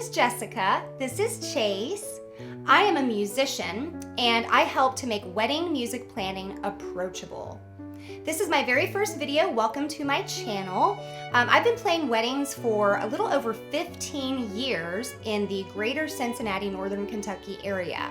is Jessica. This is Chase. I am a musician and I help to make wedding music planning approachable. This is my very first video. Welcome to my channel. I've been playing weddings for a little over 15 years in the greater Cincinnati, Northern Kentucky area.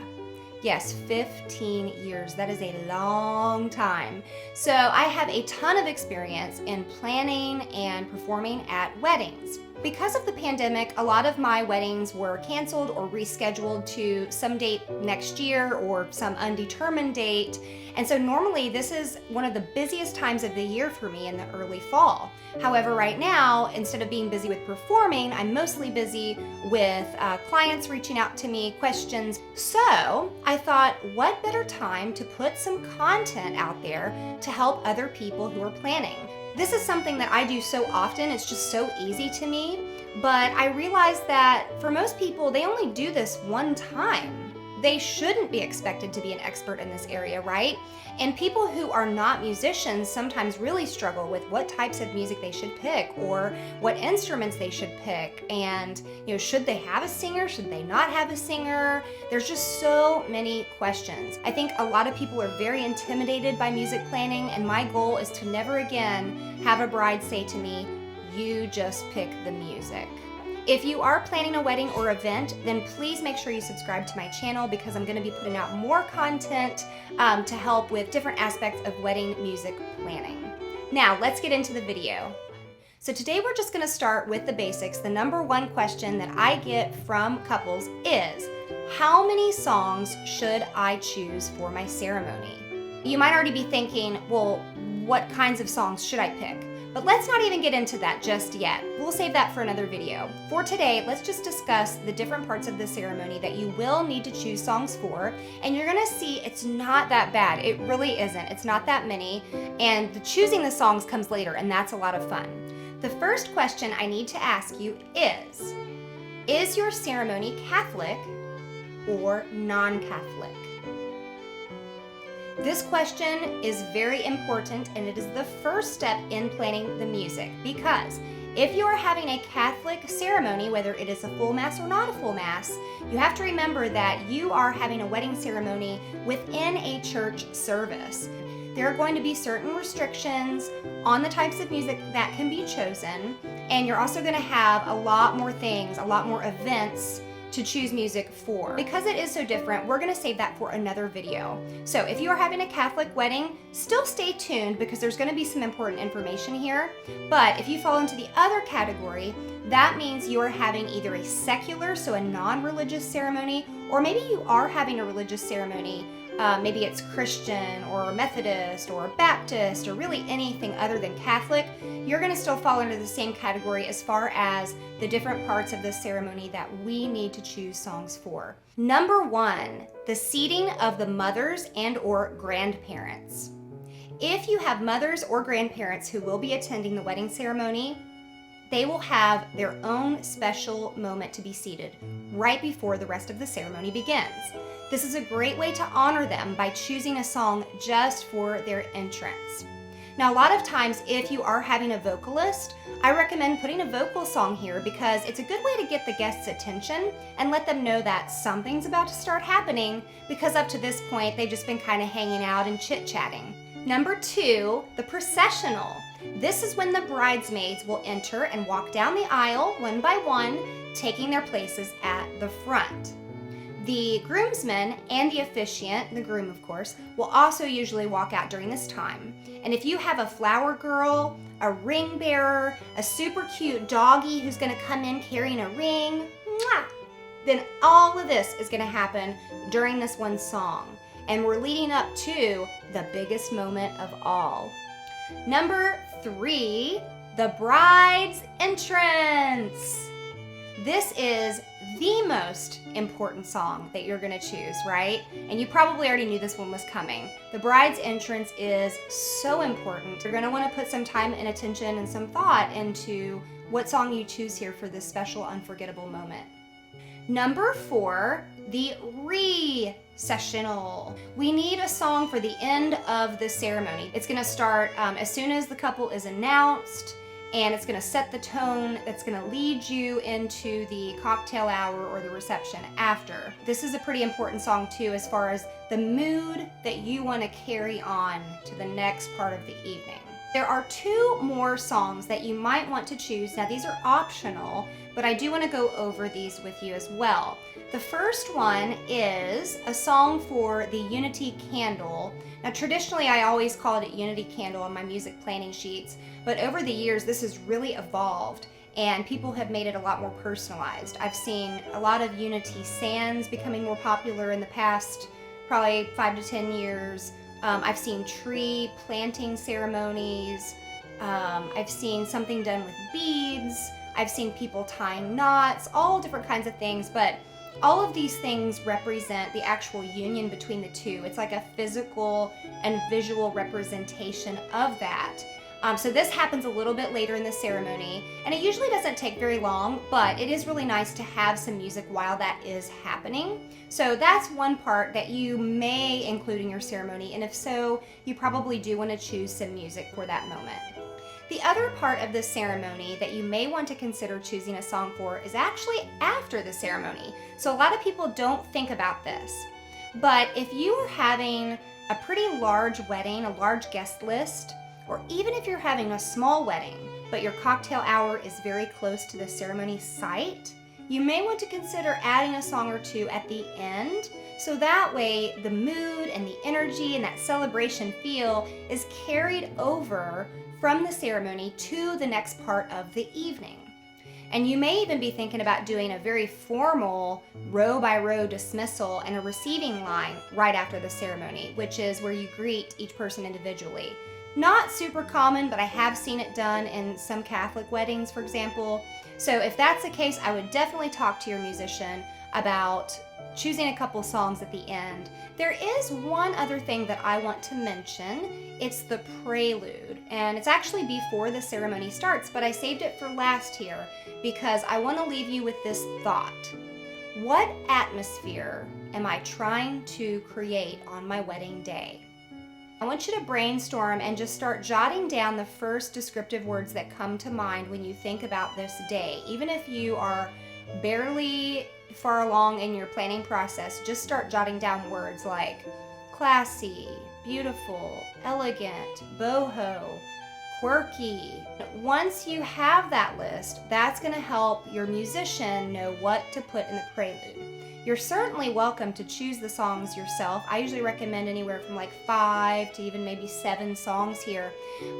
Yes, 15 years. That is a long time. So I have a ton of experience in planning and performing at weddings. Because of the pandemic, a lot of my weddings were canceled or rescheduled to some date next year or some undetermined date. And so normally this is one of the busiest times of the year for me in the early fall. However, right now, instead of being busy with performing, I'm mostly busy with clients reaching out to me, questions. So I thought, what better time to put some content out there to help other people who are planning. This is something that I do so often, it's just so easy to me, but I realized that for most people, they only do this one time. They shouldn't be expected to be an expert in this area, right? And people who are not musicians sometimes really struggle with what types of music they should pick or what instruments they should pick. And, should they have a singer? Should they not have a singer? There's just so many questions. I think a lot of people are very intimidated by music planning, and my goal is to never again have a bride say to me, "You just pick the music." If you are planning a wedding or event, then please make sure you subscribe to my channel because I'm going to be putting out more content to help with different aspects of wedding music planning. Now, let's get into the video. So today we're just going to start with the basics. The number one question that I get from couples is, how many songs should I choose for my ceremony? You might already be thinking, well, what kinds of songs should I pick? But let's not even get into that just yet. We'll save that for another video. For today, let's just discuss the different parts of the ceremony that you will need to choose songs for, and you're gonna see it's not that bad. It really isn't. It's not that many, and choosing the songs comes later, and that's a lot of fun. The first question I need to ask you is your ceremony Catholic or non-Catholic? This question is very important, and it is the first step in planning the music, because if you are having a Catholic ceremony, whether it is a full mass or not a full mass, you have to remember that you are having a wedding ceremony within a church service. There are going to be certain restrictions on the types of music that can be chosen, and you're also going to have a lot more things, a lot more events to choose music for. Because it is so different, we're gonna save that for another video. So if you are having a Catholic wedding, still stay tuned because there's gonna be some important information here. But if you fall into the other category, that means you are having either a secular, so a non-religious ceremony, or maybe you are having a religious ceremony. Maybe it's Christian or Methodist or Baptist or really anything other than Catholic. You're going to still fall under the same category as far as the different parts of the ceremony that we need to choose songs for. Number one, the seating of the mothers and or grandparents. If you have mothers or grandparents who will be attending the wedding ceremony, they will have their own special moment to be seated right before the rest of the ceremony begins. This is a great way to honor them by choosing a song just for their entrance. Now, a lot of times, if you are having a vocalist, I recommend putting a vocal song here because it's a good way to get the guests' attention and let them know that something's about to start happening, because up to this point, they've just been kind of hanging out and chit-chatting. Number two, the processional. This is when the bridesmaids will enter and walk down the aisle one by one, taking their places at the front. The groomsmen and the officiant, the groom of course, will also usually walk out during this time. And if you have a flower girl, a ring bearer, a super cute doggy who's gonna come in carrying a ring, then all of this is gonna happen during this one song. And we're leading up to the biggest moment of all. Number three, the bride's entrance. This is the most important song that you're gonna choose, right? And you probably already knew this one was coming. The bride's entrance is so important. You're gonna wanna put some time and attention and some thought into what song you choose here for this special, unforgettable moment. Number four, the recessional. We need a song for the end of the ceremony. It's gonna start as soon as the couple is announced, and it's going to set the tone that's going to lead you into the cocktail hour or the reception after. This is a pretty important song too, as far as the mood that you want to carry on to the next part of the evening. There are 2 more songs that you might want to choose. Now these are optional, but I do want to go over these with you as well. The first one is a song for the Unity Candle. Now traditionally I always called it Unity Candle on my music planning sheets, but over the years this has really evolved and people have made it a lot more personalized. I've seen a lot of Unity Sands becoming more popular in the past probably 5 to 10 years. I've seen tree planting ceremonies. I've seen something done with beads. I've seen people tying knots, all different kinds of things, but all of these things represent the actual union between the two. It's like a physical and visual representation of that. So this happens a little bit later in the ceremony, and it usually doesn't take very long, but it is really nice to have some music while that is happening. So that's one part that you may include in your ceremony, and if so, you probably do want to choose some music for that moment. The other part of the ceremony that you may want to consider choosing a song for is actually after the ceremony. So a lot of people don't think about this, but if you are having a pretty large wedding, a large guest list, or even if you're having a small wedding, but your cocktail hour is very close to the ceremony site, you may want to consider adding a song or 2 at the end, so that way the mood and the energy and that celebration feel is carried over from the ceremony to the next part of the evening. And you may even be thinking about doing a very formal row by row dismissal and a receiving line right after the ceremony, which is where you greet each person individually. Not super common, but I have seen it done in some Catholic weddings, for example. So if that's the case, I would definitely talk to your musician about choosing a couple songs at the end. There is one other thing that I want to mention. It's the prelude, and it's actually before the ceremony starts, but I saved it for last here because I want to leave you with this thought. What atmosphere am I trying to create on my wedding day? I want you to brainstorm and just start jotting down the first descriptive words that come to mind when you think about this day. Even if you are barely far along in your planning process, just start jotting down words like classy, beautiful, elegant, boho, quirky. Once you have that list, that's going to help your musician know what to put in the prelude. You're certainly welcome to choose the songs yourself. I usually recommend anywhere from like 5 to even maybe 7 songs here.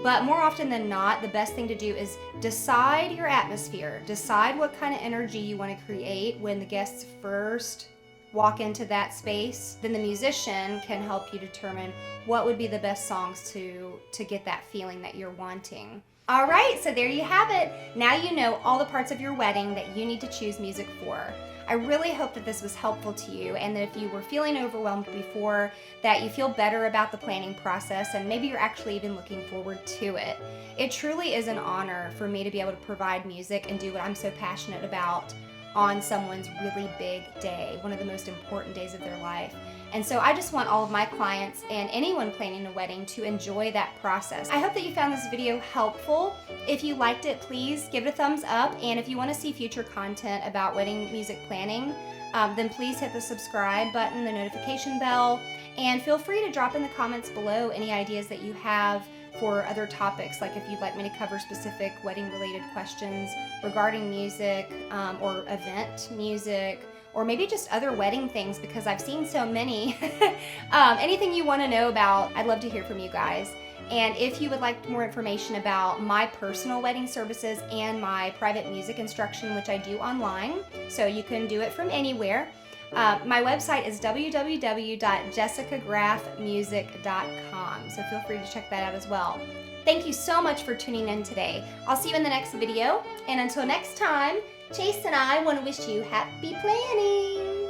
But more often than not, the best thing to do is decide your atmosphere. Decide what kind of energy you want to create when the guests first walk into that space. Then the musician can help you determine what would be the best songs to get that feeling that you're wanting. All right, so there you have it. Now you know all the parts of your wedding that you need to choose music for. I really hope that this was helpful to you, and that if you were feeling overwhelmed before, that you feel better about the planning process, and maybe you're actually even looking forward to it. It truly is an honor for me to be able to provide music and do what I'm so passionate about on someone's really big day, one of the most important days of their life. And so I just want all of my clients and anyone planning a wedding to enjoy that process. I hope that you found this video helpful. If you liked it, please give it a thumbs up. And if you want to see future content about wedding music planning, then please hit the subscribe button, the notification bell, and feel free to drop in the comments below any ideas that you have for other topics, like if you'd like me to cover specific wedding related questions regarding music or event music, or maybe just other wedding things, because I've seen so many. Anything you want to know about, I'd love to hear from you guys. And if you would like more information about my personal wedding services and my private music instruction, which I do online, so you can do it from anywhere, my website is www.jessicagraffmusic.com, so feel free to check that out as well. Thank you so much for tuning in today. I'll see you in the next video, and until next time, Chase and I want to wish you happy planning!